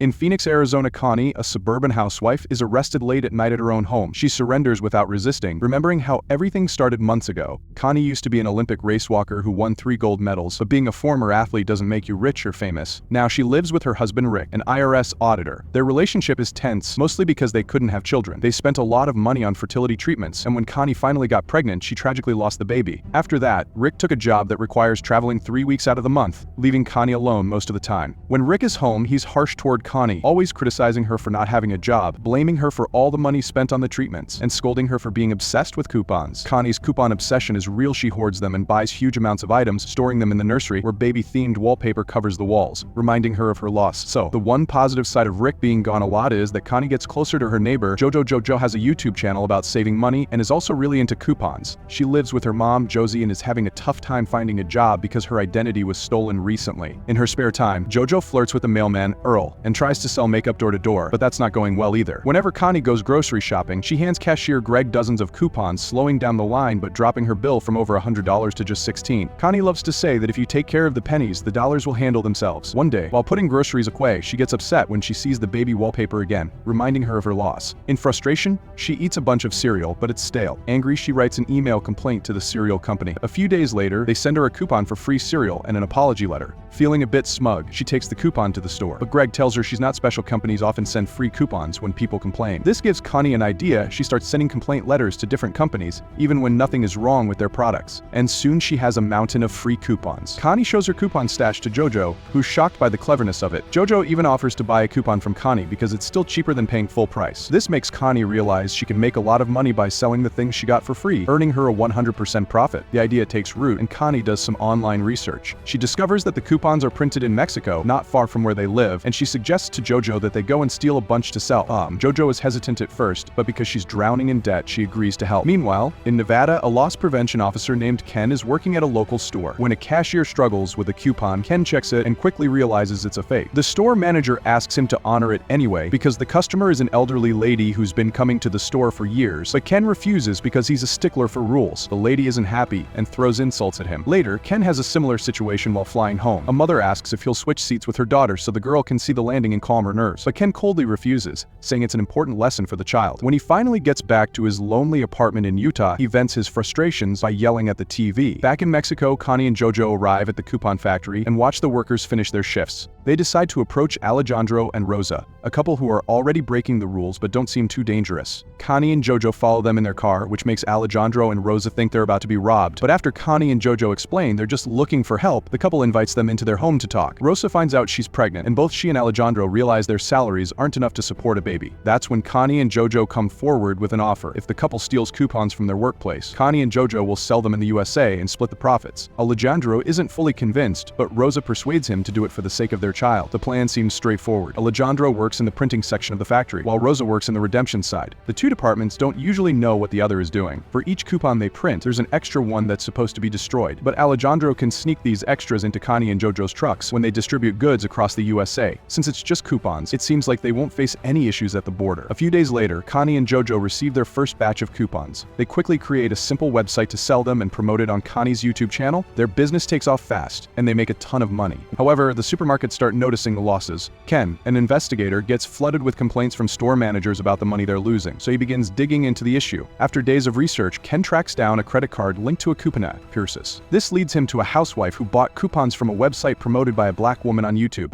In Phoenix, Arizona, Connie, a suburban housewife, is arrested late at night at her own home. She surrenders without resisting, remembering how everything started months ago. Connie used to be an Olympic racewalker who won 3 gold medals, but being a former athlete doesn't make you rich or famous. Now she lives with her husband Rick, an IRS auditor. Their relationship is tense, mostly because they couldn't have children. They spent a lot of money on fertility treatments, and when Connie finally got pregnant, she tragically lost the baby. After that, Rick took a job that requires traveling 3 weeks out of the month, leaving Connie alone most of the time. When Rick is home, he's harsh toward Connie, always criticizing her for not having a job, blaming her for all the money spent on the treatments, and scolding her for being obsessed with coupons. Connie's coupon obsession is real. She hoards them and buys huge amounts of items, storing them in the nursery where baby-themed wallpaper covers the walls, reminding her of her loss. So, the one positive side of Rick being gone a lot is that Connie gets closer to her neighbor. Jojo has a YouTube channel about saving money and is also really into coupons. She lives with her mom, Josie, and is having a tough time finding a job because her identity was stolen recently. In her spare time, Jojo flirts with the mailman, Earl, and tries to sell makeup door to door, but that's not going well either. Whenever Connie goes grocery shopping, she hands cashier Greg dozens of coupons, slowing down the line but dropping her bill from over $100 to just $16. Connie loves to say that if you take care of the pennies, the dollars will handle themselves. One day, while putting groceries away, she gets upset when she sees the baby wallpaper again, reminding her of her loss. In frustration, she eats a bunch of cereal, but it's stale. Angry, she writes an email complaint to the cereal company. A few days later, they send her a coupon for free cereal and an apology letter. Feeling a bit smug, she takes the coupon to the store, but Greg tells her she's not special. Companies often send free coupons when people complain. This gives Connie an idea. She starts sending complaint letters to different companies, even when nothing is wrong with their products. And soon she has a mountain of free coupons. Connie shows her coupon stash to Jojo, who's shocked by the cleverness of it. Jojo even offers to buy a coupon from Connie because it's still cheaper than paying full price. This makes Connie realize she can make a lot of money by selling the things she got for free, earning her a 100% profit. The idea takes root, and Connie does some online research. She discovers that the coupons are printed in Mexico, not far from where they live, and she suggests to Jojo that they go and steal a bunch to sell. Jojo is hesitant at first, but because she's drowning in debt, she agrees to help. Meanwhile, in Nevada, a loss prevention officer named Ken is working at a local store. When a cashier struggles with a coupon, Ken checks it and quickly realizes it's a fake. The store manager asks him to honor it anyway because the customer is an elderly lady who's been coming to the store for years, but Ken refuses because he's a stickler for rules. The lady isn't happy and throws insults at him. Later, Ken has a similar situation while flying home. A mother asks if he'll switch seats with her daughter so the girl can see the landing and calm her nerves, but Ken coldly refuses, saying it's an important lesson for the child. When he finally gets back to his lonely apartment in Utah, he vents his frustrations by yelling at the TV. Back in Mexico, Connie and Jojo arrive at the coupon factory and watch the workers finish their shifts. They decide to approach Alejandro and Rosa, a couple who are already breaking the rules but don't seem too dangerous. Connie and Jojo follow them in their car, which makes Alejandro and Rosa think they're about to be robbed. But after Connie and Jojo explain they're just looking for help, the couple invites them into their home to talk. Rosa finds out she's pregnant, and both she and Alejandro realize their salaries aren't enough to support a baby. That's when Connie and Jojo come forward with an offer. If the couple steals coupons from their workplace, Connie and Jojo will sell them in the USA and split the profits. Alejandro isn't fully convinced, but Rosa persuades him to do it for the sake of their child. The plan seems straightforward. Alejandro works in the printing section of the factory, while Rosa works in the redemption side. The two departments don't usually know what the other is doing. For each coupon they print, there's an extra one that's supposed to be destroyed, but Alejandro can sneak these extras into Connie and Jojo's trucks when they distribute goods across the USA. Since it's just coupons, it seems like they won't face any issues at the border. A few days later, Connie and Jojo receive their first batch of coupons. They quickly create a simple website to sell them and promote it on Connie's YouTube channel. Their business takes off fast, and they make a ton of money. However, the supermarkets start noticing the losses. Ken, an investigator, gets flooded with complaints from store managers about the money they're losing, so he begins digging into the issue. After days of research, Ken tracks down a credit card linked to a coupon ad, Pierce's. This leads him to a housewife who bought coupons from a website promoted by a black woman on YouTube.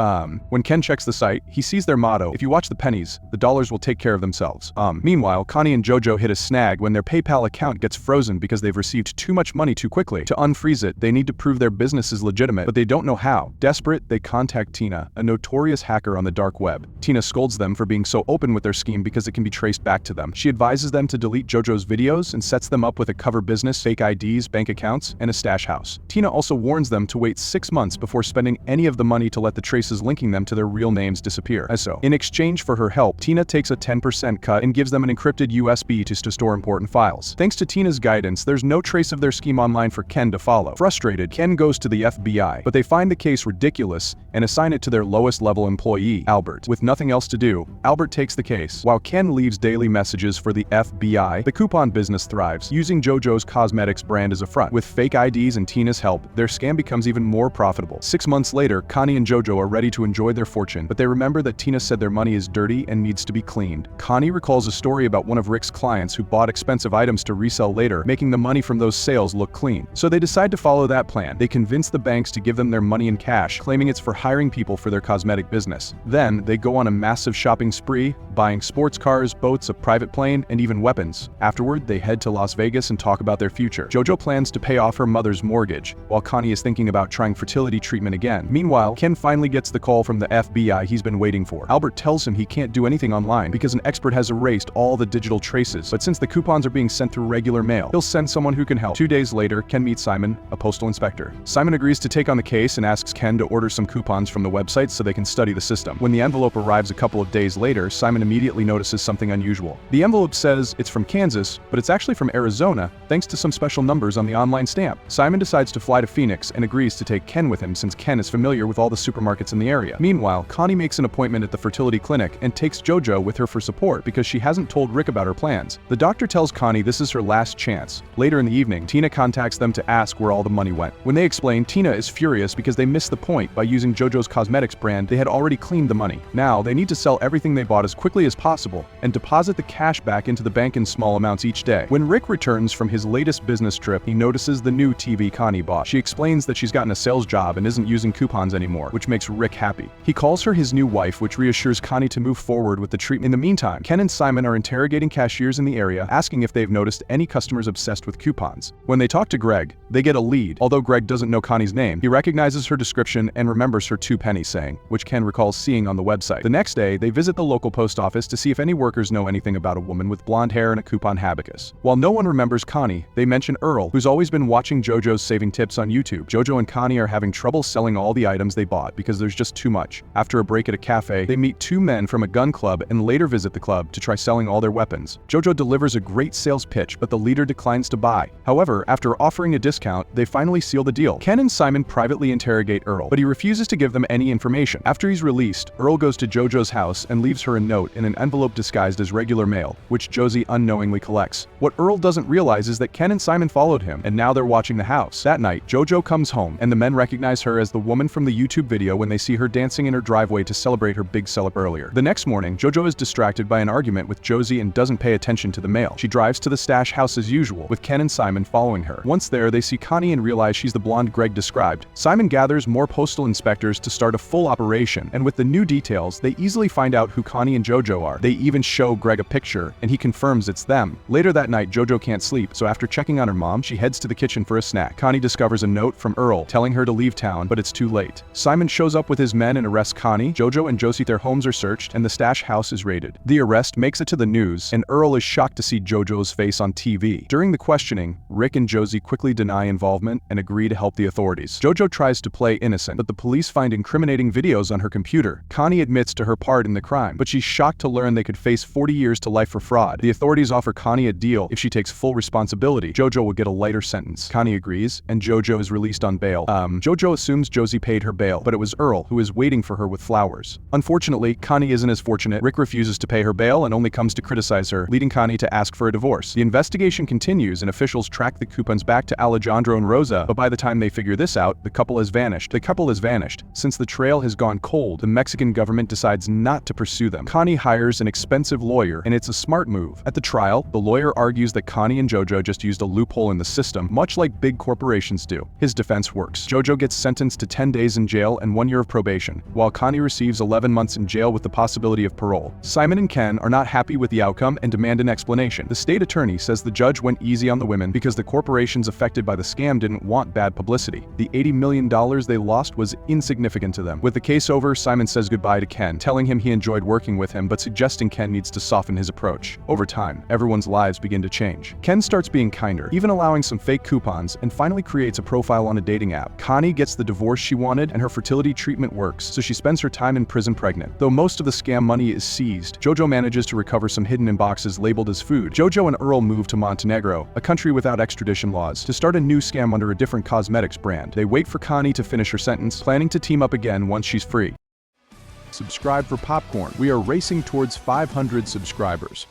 When Ken checks the site, he sees their motto: if you watch the pennies, the dollars will take care of themselves. Meanwhile, Connie and Jojo hit a snag when their PayPal account gets frozen because they've received too much money too quickly. To unfreeze it, they need to prove their business is legitimate, but they don't know how. Desperate, they contact Tina, a notorious hacker on the dark web. Tina scolds them for being so open with their scheme because it can be traced back to them. She advises them to delete Jojo's videos and sets them up with a cover business, fake IDs, bank accounts, and a stash house. Tina also warns them to wait 6 months before spending any of the money to let the traces linking them to their real names disappear. In exchange for her help, Tina takes a 10% cut and gives them an encrypted USB to store important files. Thanks to Tina's guidance, there's no trace of their scheme online for Ken to follow. Frustrated, Ken goes to the FBI, but they find the case ridiculous and assign it to their lowest level employee, Albert. With nothing else to do, Albert takes the case. While Ken leaves daily messages for the FBI, the coupon business thrives, using Jojo's cosmetics brand as a front. With fake IDs and Tina's help, their scam becomes even more profitable. 6 months later, Connie and Jojo are ready to enjoy their fortune, but but they remember that Tina said their money is dirty and needs to be cleaned. Connie recalls a story about one of Rick's clients who bought expensive items to resell later, making the money from those sales look clean. So they decide to follow that plan. They convince the banks to give them their money in cash, claiming it's for hiring people for their cosmetic business. Then, they go on a massive shopping spree, buying sports cars, boats, a private plane, and even weapons. Afterward, they head to Las Vegas and talk about their future. JoJo plans to pay off her mother's mortgage, while Connie is thinking about trying fertility treatment again. Meanwhile, Ken finally gets the call from the FBI he's been waiting for. Albert tells him he can't do anything online because an expert has erased all the digital traces, but since the coupons are being sent through regular mail, he'll send someone who can help. 2 days later, Ken meets Simon, a postal inspector. Simon agrees to take on the case and asks Ken to order some coupons from the website so they can study the system. When the envelope arrives a couple of days later, Simon immediately notices something unusual. The envelope says it's from Kansas, but it's actually from Arizona, thanks to some special numbers on the online stamp. Simon decides to fly to Phoenix and agrees to take Ken with him since Ken is familiar with all the supermarkets in the area. Meanwhile, Connie makes an appointment at the fertility clinic and takes JoJo with her for support because she hasn't told Rick about her plans. The doctor tells Connie this is her last chance. Later in the evening, Tina contacts them to ask where all the money went. When they explain, Tina is furious because they missed the point. By using JoJo's cosmetics brand, they had already cleaned the money. Now, they need to sell everything they bought as quickly as possible and deposit the cash back into the bank in small amounts each day. When Rick returns from his latest business trip, he notices the new TV Connie bought. She explains that she's gotten a sales job and isn't using coupons anymore, which makes Rick happy. He calls her his new wife, which reassures Connie to move forward with the treatment. In the meantime, Ken and Simon are interrogating cashiers in the area, asking if they've noticed any customers obsessed with coupons. When they talk to Greg, they get a lead. Although Greg doesn't know Connie's name, he recognizes her description and remembers her 2-penny saying, which Ken recalls seeing on the website. The next day, they visit the local post office to see if any workers know anything about a woman with blonde hair and a coupon habicus. While no one remembers Connie, they mention Earl, who's always been watching JoJo's saving tips on YouTube. JoJo and Connie are having trouble selling all the items they bought because there's just too much. After a break at a cafe, they meet 2 men from a gun club and later visit the club to try selling all their weapons. JoJo delivers a great sales pitch, but the leader declines to buy. However, after offering a discount, they finally seal the deal. Ken and Simon privately interrogate Earl, but he refuses to give them any information. After he's released, Earl goes to JoJo's house and leaves her a note in an envelope disguised as regular mail, which Josie unknowingly collects. What Earl doesn't realize is that Ken and Simon followed him, and now they're watching the house. That night, JoJo comes home, and the men recognize her as the woman from the YouTube video when they see her dancing in her driveway to celebrate her big sell-up earlier. The next morning, JoJo is distracted by an argument with Josie and doesn't pay attention to the mail. She drives to the stash house as usual, with Ken and Simon following her. Once there, they see Connie and realize she's the blonde Greg described. Simon gathers more postal inspectors to start a full operation, and with the new details, they easily find out who Connie and JoJo are. They even show Greg a picture, and he confirms it's them. Later that night, JoJo can't sleep, so after checking on her mom, she heads to the kitchen for a snack. Connie discovers a note from Earl telling her to leave town, but it's too late. Simon shows up with his men and arrests Connie. JoJo and Josie, their homes are searched, and the stash house is raided. The arrest makes it to the news, and Earl is shocked to see JoJo's face on TV. During the questioning, Rick and Josie quickly deny involvement and agree to help the authorities. JoJo tries to play innocent, but the police find incriminating videos on her computer. Connie admits to her part in the crime, but she's shocked to learn they could face 40 years to life for fraud. The authorities offer Connie a deal. If she takes full responsibility, JoJo will get a lighter sentence. Connie agrees, and JoJo is released on bail. JoJo assumes Josie paid her bail, but it was Earl who is waiting for her with flowers. Unfortunately, Connie isn't as fortunate. Rick refuses to pay her bail and only comes to criticize her, leading Connie to ask for a divorce. The investigation continues, and officials track the coupons back to Alejandro and Rosa, but by the time they figure this out, the couple has vanished. Since the trail has gone cold, the Mexican government decides not to pursue them. Connie hires an expensive lawyer, and it's a smart move. At the trial, the lawyer argues that Connie and JoJo just used a loophole in the system, much like big corporations do. His defense works. JoJo gets sentenced to 10 days in jail and 1 year of probation, while Connie receives 11 months in jail with the possibility of parole. Simon and Ken are not happy with the outcome and demand an explanation. The state attorney says the judge went easy on the women because the corporations affected by the scam didn't want bad publicity. The $80 million they lost was insignificant to them. With the case over, Simon says goodbye to Ken, telling him he enjoyed working with him but suggesting Ken needs to soften his approach. Over time, everyone's lives begin to change. Ken starts being kinder, even allowing some fake coupons, and finally creates a profile on a dating app. Connie gets the divorce she wanted, and her fertility treatment works, so she spends her time in prison pregnant. Though most of the scam money is seized, JoJo manages to recover some hidden in boxes labeled as food. JoJo and Earl move to Montenegro, a country without extradition laws, to start a new scam under a different cosmetics brand. They wait for Connie to finish her sentence, planning to team up again once she's free. Subscribe for popcorn. We are racing towards 500 subscribers.